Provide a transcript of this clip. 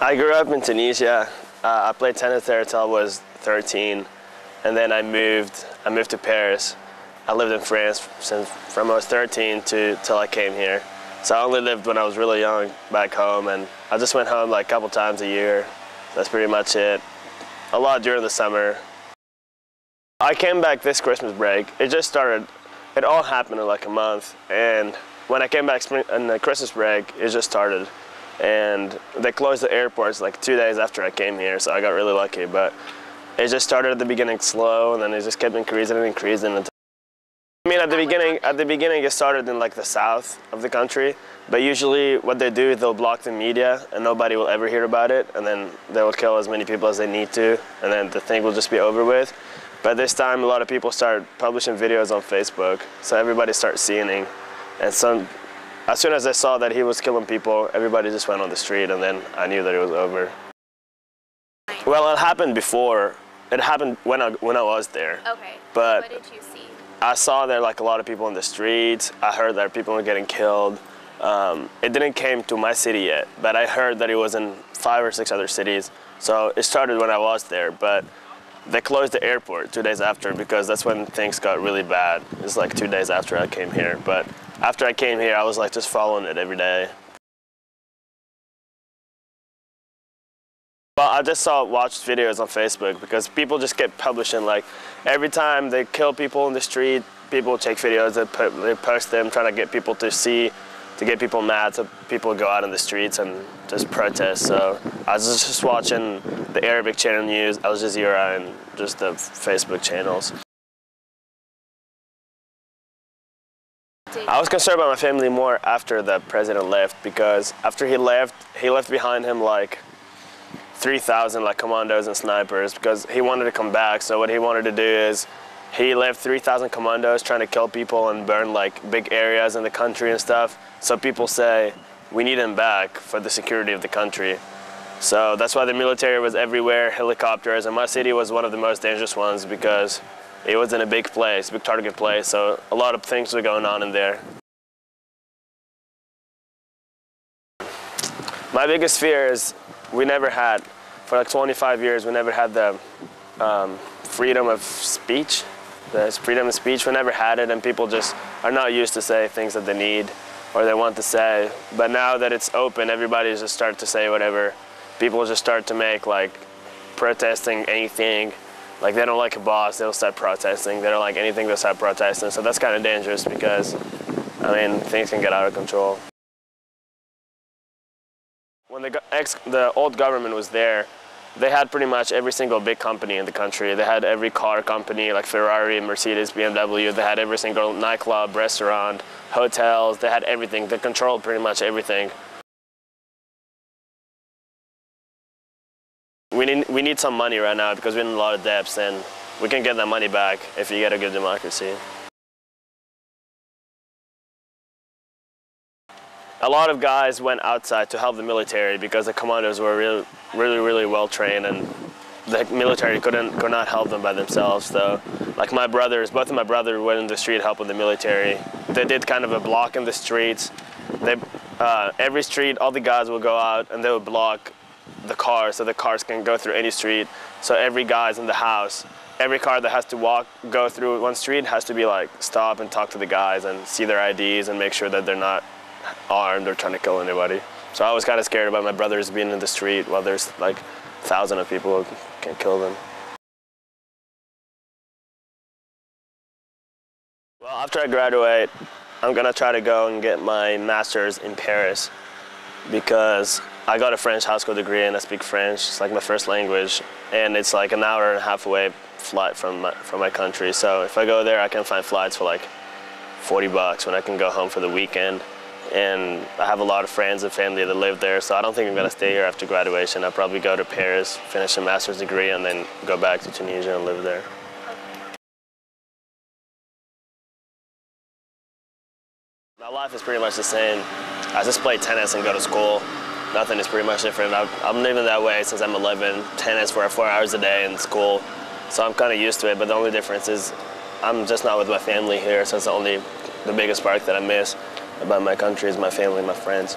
I grew up in Tunisia. I played tennis there until I was 13, and then I moved to Paris. I lived in France from I was 13 till I came here. So I only lived when I was really young back home, and I just went home like a couple times a year. That's pretty much it. A lot during the summer. I came back this Christmas break. It just started. It all happened in like a month, and when I came back in the Christmas break, it just started. And they closed the airports like 2 days after I came here, so I got really lucky. But it just started at the beginning slow, and then it just kept increasing and increasing. I mean, at the beginning, it started in like the south of the country. But usually, what they do is they'll block the media, and nobody will ever hear about it. And then they will kill as many people as they need to, and then the thing will just be over with. But this time, a lot of people started publishing videos on Facebook, so everybody started seeing it. And as soon as I saw that he was killing people, everybody just went on the street, and then I knew that it was over. Well, it happened before. It happened when I was there. Okay. But what did you see? I saw there like a lot of people in the streets. I heard that people were getting killed. It didn't came to my city yet, but I heard that it was in 5 or 6 other cities. So it started when I was there, but they closed the airport 2 days after because that's when things got really bad. It's like 2 days after I came here. But after I came here, I was like just following it every day. Well, I just watched videos on Facebook because people just kept publishing, like every time they kill people in the street, people take videos, they post them, trying to get people to see, to get people mad, so people go out in the streets and just protest. So I was just watching the Arabic channel news, Al Jazeera, and just the Facebook channels. I was concerned about my family more after the president left, because after he left behind him like 3,000 like commandos and snipers, because he wanted to come back. So what he wanted to do is he left 3,000 commandos trying to kill people and burn like big areas in the country and stuff. So people say we need him back for the security of the country. So that's why the military was everywhere, helicopters, and my city was one of the most dangerous ones because it was in a big place, big target place, so a lot of things were going on in there. My biggest fear is we never had, for like 25 years, we never had the freedom of speech. The freedom of speech, we never had it, and people just are not used to say things that they need or they want to say. But now that it's open, everybody just started to say whatever. People just start to make like protesting anything. Like they don't like a boss, they'll start protesting. They don't like anything, they'll start protesting. So that's kind of dangerous because, I mean, things can get out of control. When the old government was there, they had pretty much every single big company in the country. They had every car company like Ferrari, Mercedes, BMW. They had every single nightclub, restaurant, hotels. They had everything. They controlled pretty much everything. We need some money right now because we're in a lot of debts, and we can get that money back if you get a good democracy. A lot of guys went outside to help the military because the commandos were really well trained, and the military could not help them by themselves. So, like my brothers, both of my brothers went in the street helping the military. They did kind of a block in the streets. Every street, all the guys will go out and they would block the cars so the cars can go through any street. So every guy's in the house, every car that has to go through one street has to be like stop and talk to the guys and see their IDs and make sure that they're not armed or trying to kill anybody. So I was kind of scared about my brothers being in the street while there's like thousands of people who can kill them. Well, after I graduate, I'm gonna try to go and get my master's in Paris because I got a French high school degree and I speak French. It's like my first language, and it's like an hour and a half away flight from my country. So if I go there, I can find flights for like $40 when I can go home for the weekend. And I have a lot of friends and family that live there, so I don't think I'm gonna stay here after graduation. I'll probably go to Paris, finish a master's degree, and then go back to Tunisia and live there. My life is pretty much the same. I just play tennis and go to school. Nothing is pretty much different. I'm living that way since I'm 11. Tennis for 4 hours a day in school, so I'm kind of used to it. But the only difference is I'm just not with my family here, so it's the biggest part that I miss about my country is my family and my friends.